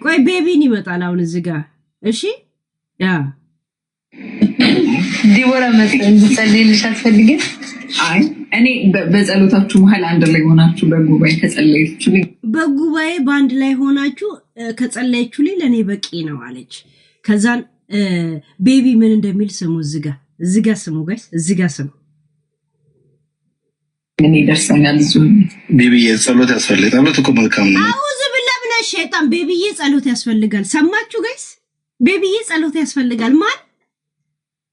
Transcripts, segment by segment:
ቆይ ቤቢን ይመጣል አሁን እዚህ ጋር እሺ ያ ዲቦራ መጥተን እንድጸልይልሽ አትፈልጊም? አይ እኔ በጸሎታችሁ መሃል አንድ ላይ ሆናችሁ በጉባኤ ከጸለያችሁልኝ በጉባኤ ባንድ ላይ ሆናችሁ ከጸለያችሁልኝ ለኔ በቂ ነው አለች። ከዛን ቤቢ ምን እንደሚል ስሙ እዚህ ጋር ስሙ ጋይስ እዚህ ጋር ስሙ ምን ይደርሰኛል ዙ ቤቢዬ ጸሎት ያስፈልጋል ጸሎት እኮ መልካም ነው። አውዝ ብላህ ብለ ሸይጣን ቤቢዬ ጸሎት ያስፈልጋል። ሰማችሁ ጋይስ ቤቢዬ ጸሎት ያስፈልጋል። ማን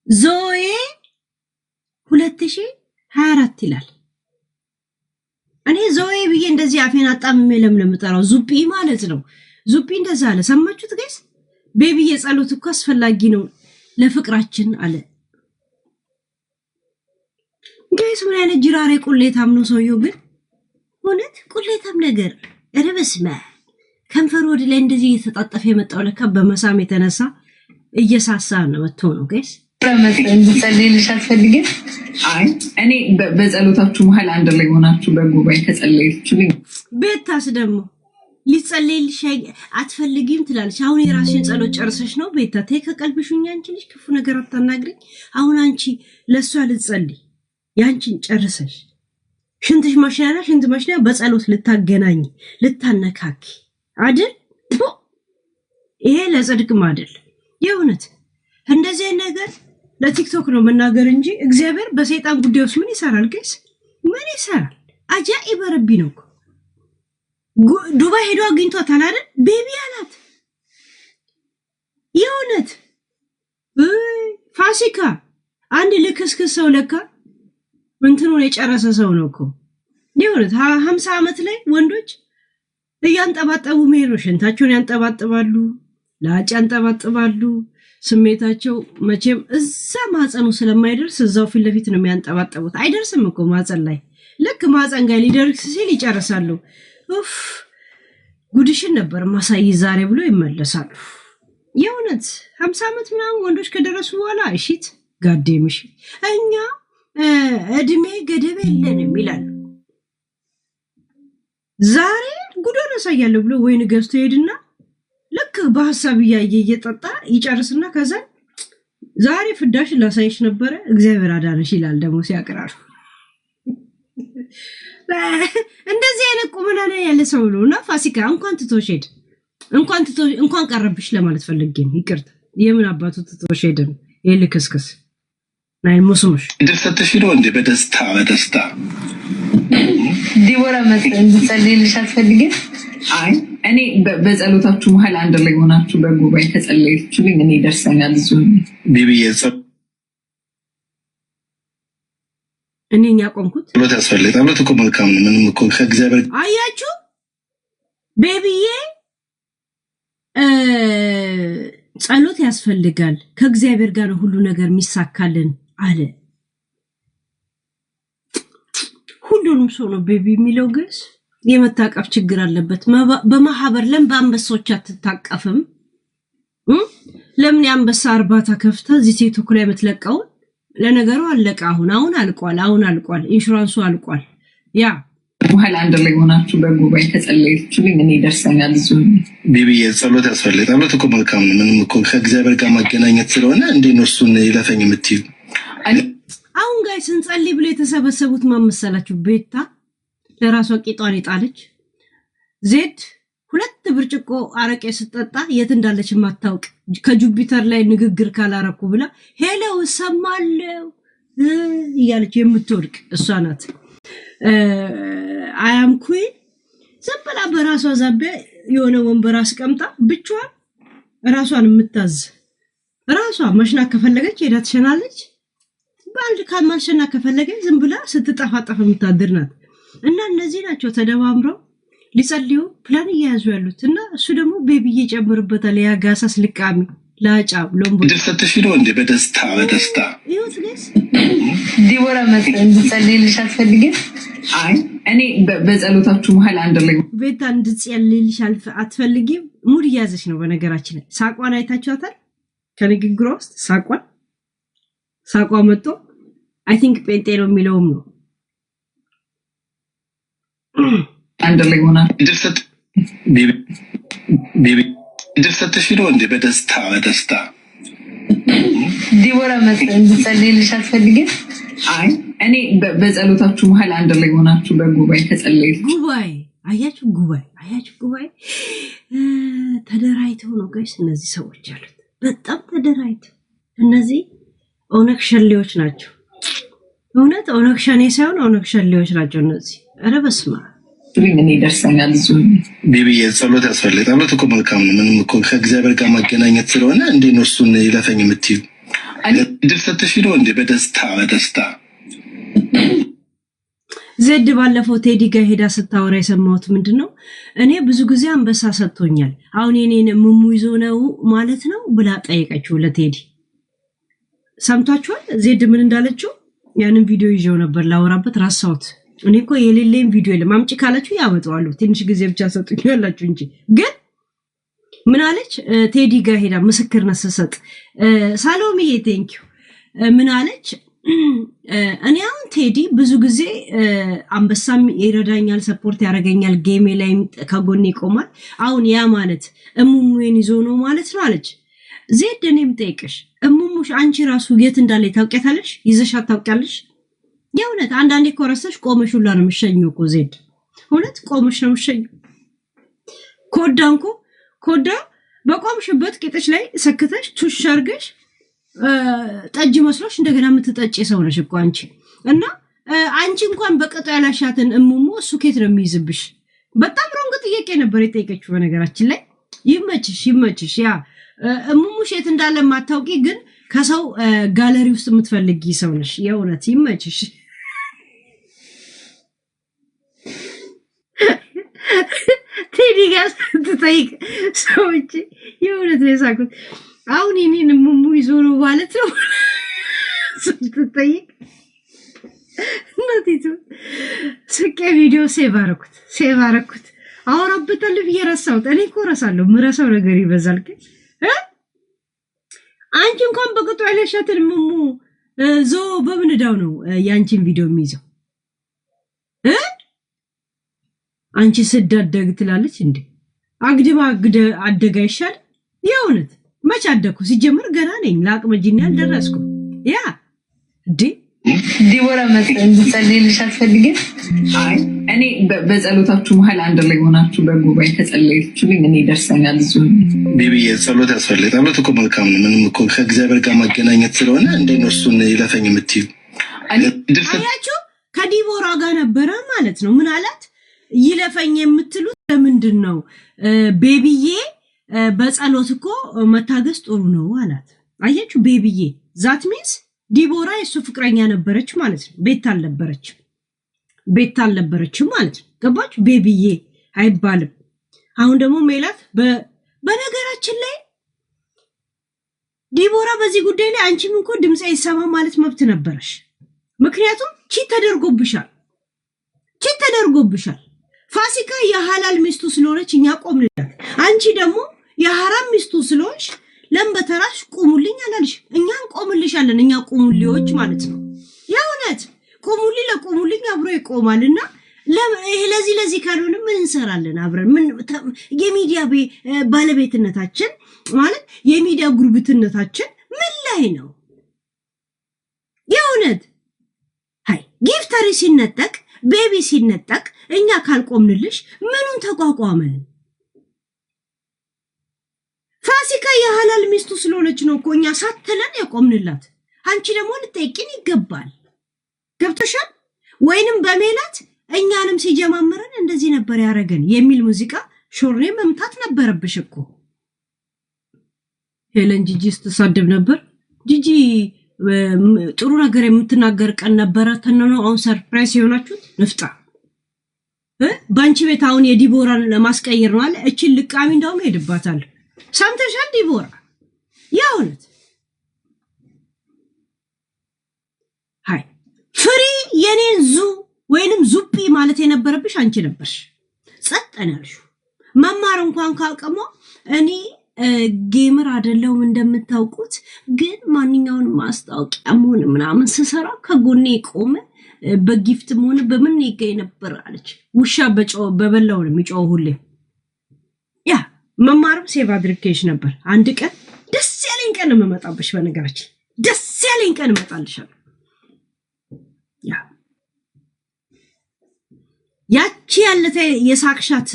ዞዬ 2024 ይላል። እኔ ዞዬ ብዬ እንደዚህ አፌን አጣምሜ ለምለም ጠራው ዙጲ ማለት ነው። ዙጲ እንደዛ አለ። ሰማችሁት ጋይስ ቤቢዬ ጸሎት እኮ አስፈላጊ ነው ለፍቅራችን አለ። ጋይስ ምን አይነት ጅራሬ ቁሌታም ነው ሰውየው ግን ሆነት ቁሌታም ነገር ረበስማ ከንፈር ወደ ላይ እንደዚህ እየተጣጣፈ የመጣው ለካ በመሳም የተነሳ እየሳሳ ነው ወጥቶ ነው ጋይስ ለምን እንድጸልይልሽ አትፈልጊም? አይ እኔ በጸሎታችሁ መሃል አንድ ላይ ሆናችሁ በጉባኤ ከጸለያችሁልኝ ቤታስ ደግሞ ሊጸልይልሽ አትፈልጊም ትላለች። አሁን የራስሽን ጸሎት ጨርሰሽ ነው ቤታ ተይ ከቀልብሽኛ አንቺ ልጅ ክፉ ነገር አታናግሪኝ። አሁን አንቺ ለሷ ልትጸልይ ያንቺን ጨርሰሽ ሽንትሽ ማሽናና ሽንት ማሽና በጸሎት ልታገናኝ ልታነካኪ አይደል? ይሄ ለጽድቅም አይደል? የእውነት እንደዚህ ነገር ለቲክቶክ ነው መናገር እንጂ እግዚአብሔር በሰይጣን ጉዳዮች ምን ይሰራል ጋይስ? ምን ይሰራል? አጃኢብ ረቢ ነው። ዱባይ ሄዶ አግኝቷታል አይደል? ቤቢ አላት። የእውነት ፋሲካ አንድ ልክስክስ ሰው ለካ እንትኑን የጨረሰ ሰው ነው እኮ የእውነት 50 ዓመት ላይ ወንዶች እያንጠባጠቡ መሄድ ነው። ሽንታቸውን ያንጠባጥባሉ፣ ላጭ ያንጠባጥባሉ። ስሜታቸው መቼም እዛ ማጸኑ ስለማይደርስ እዛው ፊት ለፊት ነው የሚያንጠባጥቡት። አይደርስም እኮ ማጸን ላይ ልክ ማጸን ጋር ሊደርስ ሲል ይጨርሳሉ። ኡፍ ጉድሽን ነበር ማሳይ ዛሬ ብሎ ይመለሳሉ። የእውነት 50 ዓመት ምናምን ወንዶች ከደረሱ በኋላ እሺት ጋዴምሽ እኛ እድሜ ገደብ የለንም ይላሉ። ዛሬ ጉዶን ያሳያለሁ ብሎ ወይን ገዝቶ ሄድና ልክ በሐሳብ እየጠጣ ይጨርስና ከዛ ዛሬ ፍዳሽ ላሳይሽ ነበረ እግዚአብሔር አዳነሽ ይላል። ደግሞ ሲያቀራሩ እንደዚህ አይነት ቁመና ላይ ያለ ሰው ነውና ፋሲካ እንኳን ትቶሽ ሄድ እንኳን ቀረብሽ ለማለት ፈልጌ ነው። ይቅርታ የምን አባቱ ትቶሽ ሄድ ነው የልክስክስ ናይ ሙስሙሽ ድርሰትሽ ነው እንዴ? በደስታ ዲቦራ መጥተን እንድጸልይልሽ አትፈልጊም? አይ እኔ በጸሎታችሁ መሃል አንድ ላይ ሆናችሁ በጉባኤ ከጸለያችሁልኝ እኔ ይደርሰኛል ዙ ቤቢዬ እኔኛ ቆምኩት ጸሎት ያስፈልጋል ጸሎት እኮ መልካም ነው። ምንም እኮ ከእግዚአብሔር አያችሁ ቤቢዬ ጸሎት ያስፈልጋል ከእግዚአብሔር ጋር ነው ሁሉ ነገር የሚሳካልን አለ። ሁሉንም ሰው ነው ቤቢ የሚለው ግስ የመታቀፍ ችግር አለበት። በማህበር ለምን በአንበሶች አትታቀፍም? ለምን የአንበሳ እርባታ ከፍታ እዚህ ቲክቶክ ላይ የምትለቀው? ለነገሩ አለቀ። አሁን አልቋል። ኢንሹራንሱ አልቋል። ያ መሃል አንድ ላይ ሆናችሁ በጉባኤ ከጸለያችሁልኝ እኔ ይደርሰኛል ዙ ቤቢዬ ጸሎት ያስፈልጋል ጸሎት እኮ መልካም ነው። ምንም እኮ ከእግዚአብሔር ጋር ማገናኘት ስለሆነ እንዴት ነው እሱን ይለፈኝ የምትይው? አሁን ጋር ስንጸልይ ብሎ የተሰበሰቡት ማመሰላችሁ ቤታ ለራሷ ቂጧን ይጣለች። ዜድ 2 ብርጭቆ አረቄ ስትጠጣ የት እንዳለች ማታውቅ ከጁፒተር ላይ ንግግር ካላረኩ ብላ ሄለው ሰማለው እያለች የምትወርቅ እሷ ናት። አያም ኩዊን ዘበላ በራሷ ዛቢያ የሆነ ወንበር አስቀምጣ ብቻዋን ራሷን የምታዝ ራሷ መሽና ከፈለገች ሄዳ ትሸናለች። ባልድ ካማንሸና ከፈለገች ዝም ብላ ስትጠፋጠፍ የምታድር ናት። እና እነዚህ ናቸው ተደባምረው ሊጸልዩ ፕላን እየያዙ ያሉት። እና እሱ ደግሞ ቤቢዬ ጨምርበታል። ያጋሳስ ልቃሚ ላጫ ሎምቦ ድርሰትሽ ነው እንዴ? በደስታ ይሁት ጋይስ ዲቦራ መጥተን እንድጸልይልሽ አትፈልጊም? አይ እኔ በጸሎታችሁ መሃል አንድ ላይ ቤታ እንድጸልይልሽ አትፈልጊም? ሙድ እያዘች ነው። በነገራችን ላይ ሳቋን አይታችኋታል? ከንግግሯ ውስጥ ሳቋ መጥቶ አይ ቲንክ ጴንጤ ነው የሚለውም ነው። አንድ ላይ ሆና ድርሰት ቤቢ ድል ሰጥሽ ነው እንዴ? በደስታ ዲቦራ መሰለኝ እንድጸልይልሽ አትፈልጊም? አይ እኔ በጸሎታችሁ መሀል አንድ ላይ ሆናችሁ በጉባኤ ተጸልይልኝ። ጉባኤ አያችሁ፣ ጉባኤ ተደራይተው ነው ጋይስ እነዚህ ሰዎች አሉት። በጣም ተደራይተው እነዚህ ኦነግ ሸሌዎች ናቸው። እውነት ኦነግ ሸኔ ሳይሆን ኦነግ ሸሌዎች ናቸው እነዚህ። ኧረ በስመ አብ እኔ ደርሰኛል። እሱ ቤቢዬ ጸሎት ያስፈልጋል። ጸሎት እኮ መልካም ነው። ምንም እኮ ከእግዚአብሔር ጋር ማገናኘት ስለሆነ እንዴ ነው እሱን ይለፈኝ የምትይው? ድል ሰጥሽ ነው እንዴ? በደስታ ዜድ ባለፈው ቴዲ ጋር ሄዳ ስታወራ የሰማሁት ምንድነው፣ እኔ ብዙ ጊዜ አንበሳ ሰጥቶኛል፣ አሁን የኔን ሙሙ ይዞ ነው ማለት ነው ብላ ጠየቀችው ለቴዲ። ሰምታችኋል ዜድ ምን እንዳለችው? ያንን ቪዲዮ ይዤው ነበር ላወራበት ራሳውት። እኔ እኮ የሌለኝ ቪዲዮ የለም፣ አምጪ ካላችሁ ያመጣዋለሁ። ትንሽ ጊዜ ብቻ ሰጡኝ ያላችሁ እንጂ። ግን ምን አለች? ቴዲ ጋር ሄዳ ምስክርነት ስትሰጥ ሳሎሚዬ ቴንኪው ምን አለች? እኔ አሁን ቴዲ ብዙ ጊዜ አንበሳም ይረዳኛል፣ ሰፖርት ያደርገኛል፣ ጌሜ ላይ ከጎኔ ይቆማል። አሁን ያ ማለት እሙሙን ይዞ ነው ማለት ነው አለች። ዜድ እኔም ጠይቅሽ እሙሙሽ አንቺ ራሱ የት እንዳለ ታውቂያታለሽ? ይዘሻት ታውቂያለሽ? የእውነት አንዳንዴ እኮ ረስተሽ ቆመሽ ሁላ ነው የምትሸኘው እኮ ዜድ፣ እውነት ቆመሽ ነው የምትሸኘው። ኮዳ በቆምሽበት ቂጥሽ ላይ ሰክተሽ ቱሽ አድርገሽ ጠጅ መስሎሽ እንደገና የምትጠጪ ሰው ነሽ እኮ አንቺ። እና አንቺ እንኳን በቅጡ ያላሻትን እሙሙ እሱ ኬት ነው የሚይዝብሽ? በጣም ሮንግ ጥያቄ ነበር የጠየቀችው። በነገራችን ላይ ይመችሽ። ያ እሙሙሽ የት እንዳለ ማታውቂ ግን ከሰው ጋለሪ ውስጥ የምትፈልጊ ሰው ነሽ። የእውነት ይመችሽ። ቴዲ ጋር ስትጠይቅ ሰዎች የእውነት ነው የሳቁት። አሁን የኔን ሙሙ ይዞ ነው ማለት ነው ስትጠይቅ እናቲቱ ስቄ ቪዲዮ ሴቭ አረኩት አወራበታለሁ ብዬ ረሳሁት። እኔ እኮ ረሳለሁ፣ ምረሳው ነገር ይበዛል። ግን አንቺ እንኳን በቅጡ ያለሻትን ሙሙ ዞ በምን እዳው ነው ያንቺን ቪዲዮ የሚይዘው? አንቺ ስዳደግ ትላለች እንዴ? አግድማ አደጋ ይሻል። የእውነት መች አደኩ? ሲጀምር ገና ነኝ፣ ለአቅመ ጂኒ አልደረስኩም። ያ እንዴ ዲቦራ መሰለኝ እንድጸልይልሽ አትፈልጊም? አይ እኔ በጸሎታችሁ መሀል አንድ ላይ ሆናችሁ በጉባኤ ተጸልይልኝ። እኔ ደርሰኛል። እሱ ቤቢዬ ጸሎት ያስፈልጋል። ጸሎት እኮ መልካም ነው። ምንም እኮ ከእግዚአብሔር ጋር ማገናኘት ስለሆነ እንዴ ነው እሱን ይለፈኝ የምትይው? አያችሁ ከዲቦራ ጋር ነበረ ማለት ነው። ምን አላት? ይለፈኝ የምትሉት ለምንድን ነው? ቤቢዬ በጸሎት እኮ መታገስ ጥሩ ነው አላት። አያችሁ ቤቢዬ ዛት ሚንስ ዲቦራ የሱ ፍቅረኛ ነበረች ማለት ነው። ቤት አልነበረችም ማለት ነው። ገባችሁ? ቤቢዬ አይባልም። አሁን ደግሞ ሜላት በነገራችን ላይ ዲቦራ በዚህ ጉዳይ ላይ አንቺም እኮ ድምጽ ይሰማ ማለት መብት ነበረሽ። ምክንያቱም ቺት ተደርጎብሻል። ፋሲካ የሐላል ሚስቱ ስለሆነች እኛ ቆምንላት። አንቺ ደግሞ የሐራም ሚስቱ ስለሆንሽ ለምበተራሽ ቁሙልኝ አላልሽ? እኛ እንቆምልሻለን። እኛ ቁሙልዮች ማለት ነው። የእውነት ቁሙልኝ ለቁሙልኝ አብሮ ይቆማልና ለዚህ ካልሆነ ምን እንሰራለን አብረን? ምን የሚዲያ ባለቤትነታችን ማለት የሚዲያ ጉርብትነታችን ምን ላይ ነው? የእውነት ሃይ ጊፍተሪ ሲነጠቅ ቤቢ ሲነጠቅ እኛ ካልቆምንልሽ ምኑን ተቋቋመን? ፋሲካ የሐላል ሚስቱ ስለሆነች ነው እኮ እኛ ሳትለን የቆምንላት። አንቺ ደግሞ ልትጠይቂን ይገባል። ገብቶሻል? ወይንም በሜላት እኛንም ሲጀማምረን እንደዚህ ነበር ያረገን የሚል ሙዚቃ ሾሬ መምታት ነበረብሽ እኮ። ሄለን ጂጂ ስትሳደብ ነበር። ጂጂ ጥሩ ነገር የምትናገር ቀን ነበረ። ተነነው አሁን ሰርፕራይዝ የሆናችሁት ንፍጣ ባንቺ ቤት አሁን የዲቦራን ለማስቀየር ነው አለ። እቺ ልቃሚ እንደውም ሄድባታል። ሰምተሻል ዲቦራ? ያውነት ሃይ ፍሪ የኔን ወይንም ዙጲ ማለት የነበረብሽ አንቺ ነበርሽ። ጸጠናልሽ መማር እንኳን ካቀሞ እኔ ጌመር አይደለሁም እንደምታውቁት፣ ግን ማንኛውን ማስታወቂያም ሆነ ምናምን ስሰራ ከጎኔ ቆመ በጊፍትም ሆነ በምን ይገኝ ነበር አለች። ውሻ በበላው ነው የሚጮው ሁሌ። ያ መማርም ሴቭ አድርጌሽ ነበር አንድ ቀን ደስ ያለኝ ቀን መመጣብሽ በነገራችን ደስ ያለኝ ቀን መጣልሻለሁ ያቺ ያለተ የሳክሻት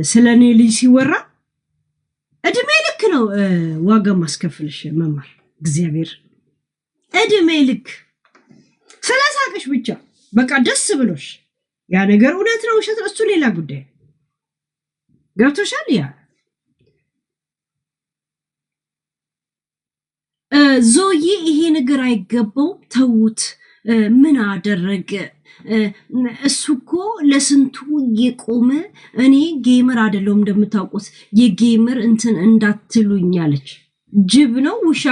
ስለኔ ልጅ ሲወራ እድሜ ልክ ነው ዋጋ ማስከፍልሽ መማር እግዚአብሔር እድሜ ልክ ስለሳቅሽ ብቻ በቃ ደስ ብሎሽ ያ ነገር እውነት ነው ውሸት እሱ ሌላ ጉዳይ ገብቶሻል ያ ዞዬ ይሄ ነገር አይገባው ተውት ምን አደረገ እሱኮ ለስንቱ የቆመ እኔ ጌመር አይደለም እንደምታውቁት የጌመር እንትን እንዳትሉኛለች ጅብ ነው ውሻ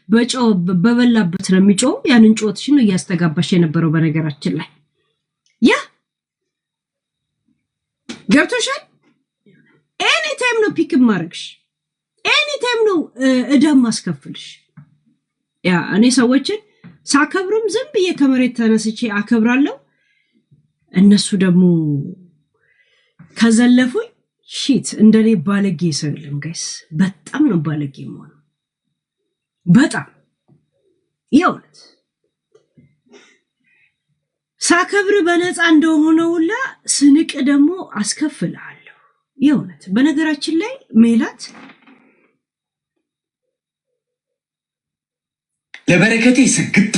በጨው በበላበት ነው የሚጮው ያንን ጮትሽ ነው ያስተጋባሽ የነበረው በነገራችን ላይ ያ ገብቶሻል ኤኒ ታይም ነው ፒክ ማረግሽ ኤኒ ታይም ነው እዳም ማስከፍልሽ ያ እኔ ሰዎችን ሳከብሩም ዝም ብዬ ከመሬት ተነስቼ አከብራለሁ እነሱ ደግሞ ከዘለፉኝ ሺት እንደኔ ባለጌ ሰውልም ጋይስ በጣም ነው ባለጌ ማለት በጣም ይውት ሳከብር በነፃ እንደሆነውላ ስንቅ ደግሞ አስከፍላለሁ ይውት በነገራችን ላይ ሜላት ለበረከቴ ስግጥ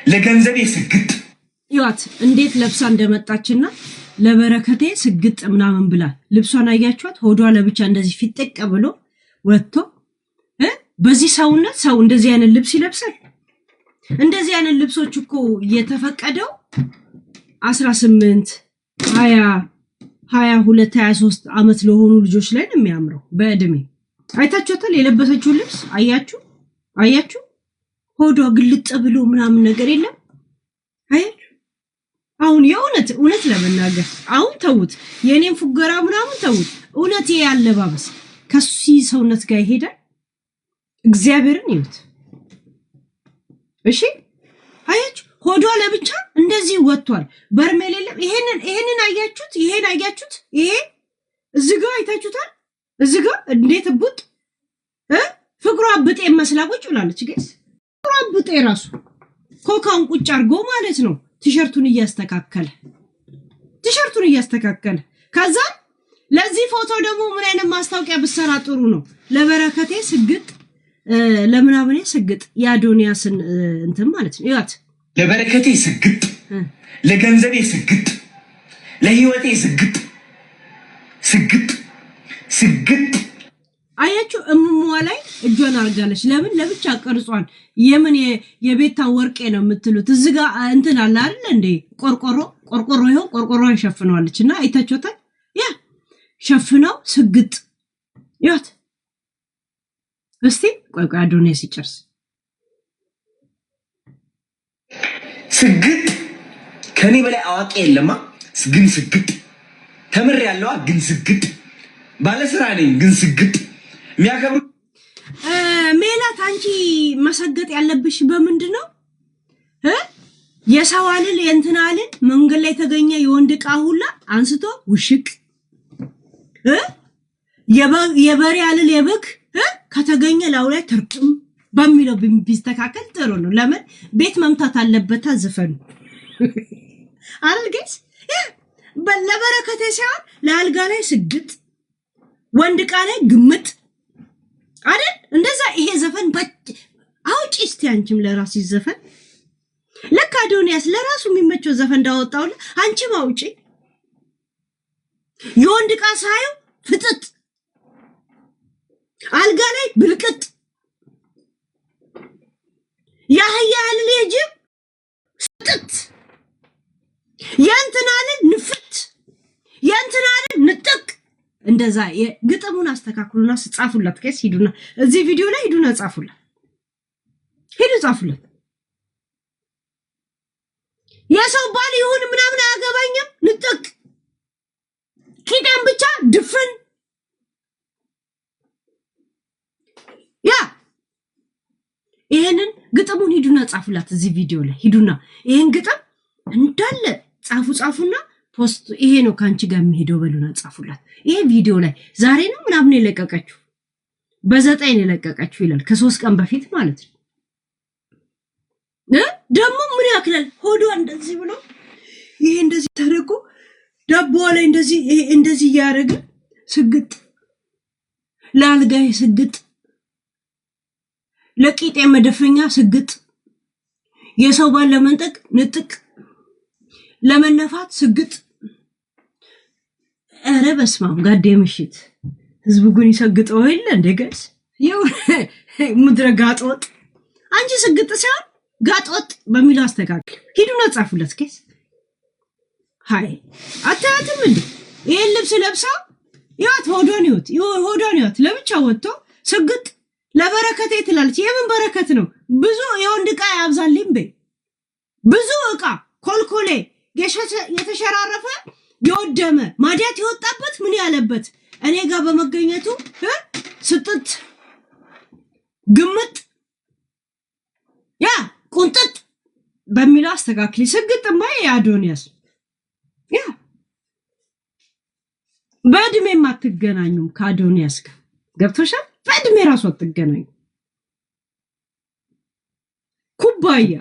ለገንዘቤ ስግጥ ይዋት እንዴት ለብሳ እንደመጣችና ለበረከቴ ስግጥ ምናምን ብላ ልብሷን አያችኋት ሆዷ ለብቻ እንደዚህ ፊጥቅ ብሎ ወጥቶ በዚህ ሰውነት ሰው እንደዚህ አይነት ልብስ ይለብሳል እንደዚህ አይነት ልብሶች እኮ የተፈቀደው 18 20 22 23 አመት ለሆኑ ልጆች ላይ ነው የሚያምረው በእድሜ አይታችኋታል የለበሰችው ልብስ አያችሁ ሆዷ ግልጥ ብሎ ምናምን ነገር የለም አያችሁ አሁን የእውነት ለመናገር አሁን ተውት የኔን ፉገራ ምናምን ተውት እውነት ያለባበስ ከሱ ሰውነት ጋር ይሄዳል እግዚአብሔርን ይውት እሺ አያችሁ ሆዷ ለብቻ እንደዚህ ወጥቷል በርሜል የለም ይሄንን አያችሁት ይሄ እዚህ ጋር አይታችሁታል እዚህ ጋር እንዴት ቡጥ ፍቅሯ ብጤ መስላ ቁጭ ብላለች ጋይስ ፍቅሯ ብጤ ራሱ ኮካውን ቁጭ አርጎ ማለት ነው ቲሸርቱን እያስተካከለ ከዛ ለዚህ ፎቶ ደግሞ ምን አይነት ማስታወቂያ ብሰራ ጥሩ ነው ለበረከቴ ስግጥ ለምናምኔ ስግጥ ያዶንያስን እንትን ማለት ነው ይዋት ለበረከቴ ስግጥ ለገንዘቤ ስግጥ ለህይወቴ ስግጥ አያችሁ እምሟ ላይ እጇን አርጋለች ለምን ለብቻ ቀርጿን የምን የቤታ ወርቄ ነው የምትሉት እዚህ ጋር እንትን አለ አይደል እንዴ ቆርቆሮ ይሄው ቆርቆሮን ሸፍነዋለችና አይታችኋታል ያ ሸፍነው ስግጥ ያት እስቲ ቆይ አዶንያስ ይጨርስ ስግጥ ከኔ በላይ አዋቂ የለማ ግን ስግጥ ተምር ያለው ግን ስግጥ ባለስራ ነኝ ግን ስግጥ የሚያከብሩ ሜላት አንቺ መሰገጥ ያለብሽ በምንድነው የሰዋልን የእንትናልን መንገድ ላይ ተገኘ የወንድ ቃ ሁላ አንስቶ ውሽቅ የበሬ አልል የበግ ከተገኘ ላው ላይ ተርጥም በሚለው ቢስተካከል ጥሩ ነው ለምን ቤት መምታት አለበት አዝፈኑ አልገስ ለበረከቴ ሲሆን ለአልጋ ላይ ስግጥ ወንድ ቃ ላይ ግምጥ አይደል እንደዛ ይሄ ዘፈን አውጪ እስቲ አንቺም ለራስ ይዘፈን ለካ አዶንያስ ለራሱ የሚመቸው ዘፈን እንዳወጣው አንቺም አውጪ የወንድ ቃ ሳዩ ፍጥጥ አልጋ ላይ ብልቅጥ ያህያል ልጅ ፍጥጥ ያንተናልን ንፍት ያንተናልን ንጥቅ እንደዛ ግጥሙን አስተካክሉና ጻፉላት ከስ ሂዱና እዚህ ቪዲዮ ላይ ሂዱና ጻፉላት የሰው ባል ይሁን ምናምን አያገባኝም ንጥቅ ኪዳን ብቻ ድፍን ያ ይሄንን ግጥሙን ሂዱና ጻፉላት እዚህ ቪዲዮ ላይ ሂዱና ይሄን ግጥም እንዳለ ጻፉና ፖስት ይሄ ነው ካንቺ ጋር የሚሄደው በሉና ጻፉላት። ይሄ ቪዲዮ ላይ ዛሬ ነው ምናምን የለቀቀችው በ9 የለቀቀችው ይላል ከ3 ቀን በፊት ማለት ነው። ደግሞ ምን ያክላል ሆዷ እንደዚህ ብሎ ይሄ እንደዚህ ተደርጎ ዳቦ ላይ እንደዚህ ይሄ እንደዚህ ያረገ ስግጥ ለአልጋዬ ስግጥ ለቂጤ መደፈኛ ስግጥ የሰው ባል ለመንጠቅ ንጥቅ ለመነፋት ስግጥ ኧረ በስማም ጋዴ ምሽት ህዝቡ ግን ይሰግጠው አይደል እንደ ጋይስ ይው ምድረ ጋጦጥ አንቺ ስግጥ ሲሆን ጋጦጥ በሚለው አስተካክል ሂዱና ጻፉለት ኬስ ሃይ አታያትም እንዴ ይሄን ልብስ ለብሳ ያት ሆዶን ይወት ለብቻ ወጥቶ ስግጥ ለበረከቴ ትላለች። የምን በረከት ነው? ብዙ የወንድ ዕቃ ያብዛልኝ በይ ብዙ ዕቃ ኮልኮሌ የተሸራረፈ የወደመ ማዲያት የወጣበት ምን ያለበት እኔ ጋር በመገኘቱ ስጥት ግምት ያ ቁንጥጥ በሚለው አስተካክሊ ስግጥማ ያዶንያስ ያ በእድሜ ማትገናኙም ከአዶንያስ ጋር ገብቶሻል። በእድሜ ራሱ አትገናኙ ኩባያ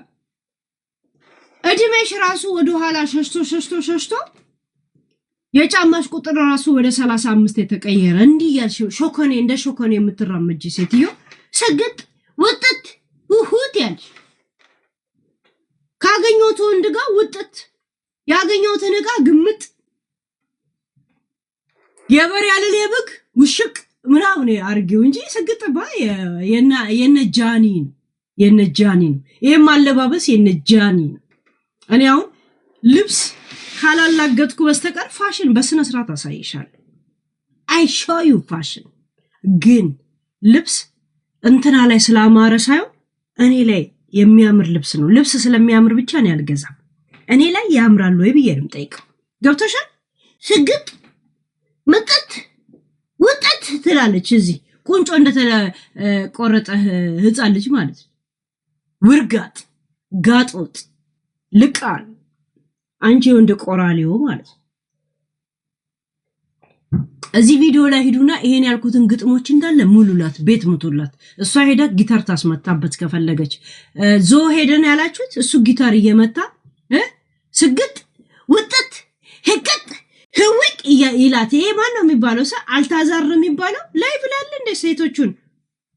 እድሜሽ ራሱ ወደ ኋላ ሸሽቶ የጫማሽ ቁጥር ራሱ ወደ 35 የተቀየረ እንዲህ ያልሽው ሾኮኔ እንደ ሾኮኔ የምትራመጂ ሴትዮ ሰግጥ ወጥት ውሁት ያልሽ ካገኘሁት ወንድ ጋር ውጥት ያገኘሁትን ዕቃ ግምት የበር ያለለ የበግ ውሽቅ ምናምን አርጊው እንጂ ሰግጥባ የነጃኒ ነው ይሄም አለባበስ የነጃኒ ነው። እኔ አሁን ልብስ ካላላገጥኩ በስተቀር ፋሽን በስነ ስርዓት አሳይሻለሁ። አይ ሾው ዩ ፋሽን ግን ልብስ እንትና ላይ ስላማረ ሳይሆን እኔ ላይ የሚያምር ልብስ ነው። ልብስ ስለሚያምር ብቻ ነው ያልገዛም እኔ ላይ ያምራል ወይ ብዬ ነው ጠይቀው። ገብቶሻል? ስግጥ መጠት ወጣት ትላለች እዚህ ቁንጮ እንደተቆረጠ ህፃን ልጅ ማለት ነው። ውርጋጥ ጋጦጥ ልቃል አንቺ ወንድ ቆራሊዮ ማለት ነው። እዚህ ቪዲዮ ላይ ሂዱና ይሄን ያልኩትን ግጥሞች እንዳለ ሙሉላት ቤት ሙቱላት። እሷ ሄዳ ጊታር ታስመታበት ከፈለገች ዞ ሄደን ያላችሁት እሱ ጊታር እየመታ ስግጥ ውጥት ህቅጥ ህውቅ ይላት። ይሄ ማን ነው የሚባለው? አልታዛር ነው የሚባለው። ላይ ብላል እንደ ሴቶቹን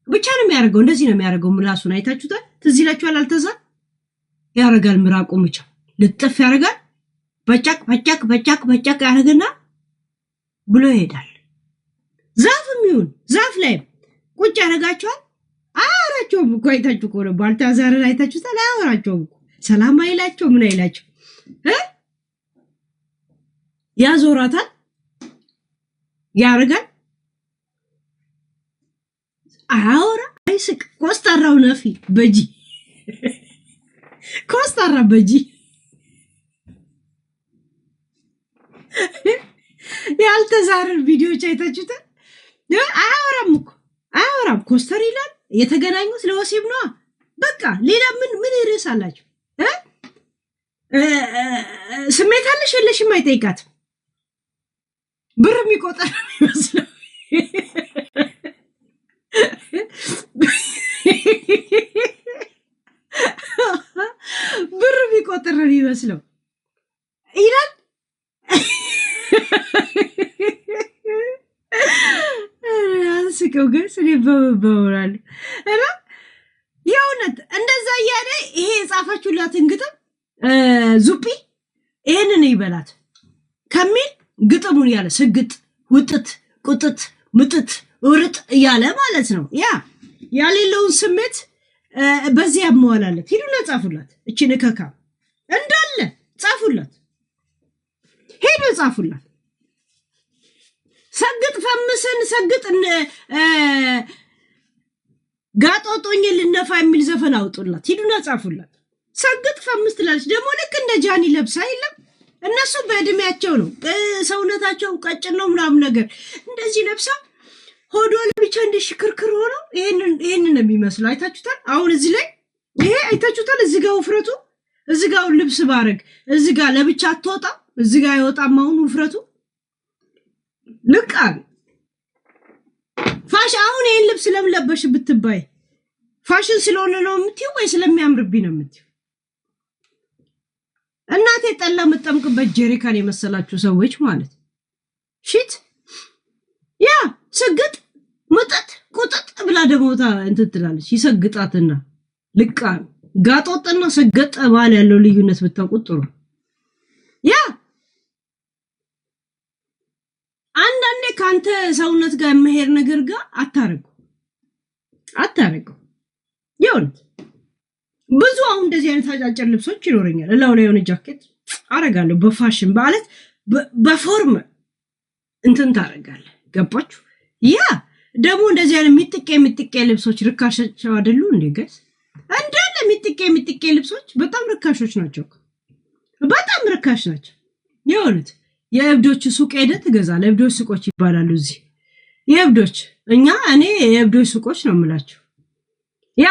ብቻ ነው የሚያደርገው። እንደዚህ ነው የሚያደርገው። ምላሱን አይታችሁታል? ትዝ ይላችኋል? አልታዛር ያረጋል። ምራቁን ብቻ ልጥፍ ያረጋል። በጫቅ ያረጋና ብሎ ይሄዳል። ዛፍም ይሁን ዛፍ ላይ ቁጭ ያረጋቸዋል። አወራቸውም እኮ አይታችሁ እኮ ነው። ባልታዛርን አይታችሁታል? አወራቸውም እኮ ሰላም አይላቸው ምን አይላቸው ያዞራታል ያረጋል። አወራ አይስቅ ኮስታራው ነፊ በጂ ኮስታራ በጂ ያልተዛረር ቪዲዮዎች አይታችሁታል? አያወራም ኮስተር ይላል። የተገናኙት ለወሲብ ነው በቃ። ሌላ ምን ርዕስ አላችሁ? ስሜት አለሽ የለሽም አይጠይቃትም። ብር የሚቆጠር ይመስለው ብር የሚቆጠር ይመስለው ይላል። አንስከው ግን ስለ በበውራል እና የእውነት እንደዛ እያለ ይሄ የጻፈችላትን ግጥም ዙጲ ይሄንን ይበላት ከሚል ግጥሙን ያለ ስግጥ ውጥት ቁጥት ምጥት ውርጥ እያለ ማለት ነው። ያሌለውን ስሜት በዚህ ያመዋላለት። ሂዱና ጻፉላት። እቺ ንከካ እንዳለ ጻፉላት። ሄዱ ጻፉላት። ሰግጥ ፈምስን ሰግጥ ጋጦጦኝ ልነፋ የሚል ዘፈን አውጡላት። ሂዱና ጻፉላት። ሰግጥ ፈምስ ትላለች። ደግሞ ልክ እንደ ጃኒ ለብሳ የለም እነሱ በእድሜያቸው ነው ሰውነታቸው ቀጭን ነው ምናምን ነገር እንደዚህ ለብሳ ሆዷ ለብቻ እንደ ሽክርክር ሆኖ ይሄንን ነው የሚመስለው። አይታችሁታል? አሁን እዚህ ላይ ይሄ አይታችሁታል? እዚህ ጋር ውፍረቱ እዚህ ጋር ልብስ ባረግ እዚህ ጋር ለብቻ አትወጣ እዚህ ጋር አይወጣም አሁን ውፍረቱ ልቃን ፋሽ አሁን ይሄን ልብስ ለምን ለበሽ ብትባይ ፋሽን ስለሆነ ነው የምትይው ወይ ስለሚያምርብኝ ነው የምትይው? እናቴ ጠላ መጠምቅበት ጀሪካን የመሰላችሁ ሰዎች ማለት ሽት ያ ስግጥ መጠጥ ቁጥጥ ብላ ደሞታ እንትን ትላለች ይሰግጣትና ልቃን ጋጦጥና ሰገጠ ባል ያለው ልዩነት ብታውቁት ጥሩ ያ አንዳንዴ ካንተ ሰውነት ጋር መሄድ ነገር ጋር አታረጉ ይሁንት ብዙ አሁን እንደዚህ አይነት አጫጭር ልብሶች ይኖረኛል እላው ላይ የሆነ ጃኬት አረጋለሁ በፋሽን ማለት በፎርም እንትን ታረጋለህ ገባችሁ ያ ደግሞ እንደዚህ አይነት የሚጥቄ ልብሶች ርካሾች አይደሉ እንዴ ጋይስ እንዳለ የሚጥቄ ልብሶች በጣም ርካሾች ናቸው በጣም ርካሽ ናቸው ይሁንት የእብዶች ሱቅ ሄደህ ትገዛለህ የእብዶች ሱቆች ይባላሉ እዚህ የእብዶች እኔ የእብዶች ሱቆች ነው የምላችሁ ያ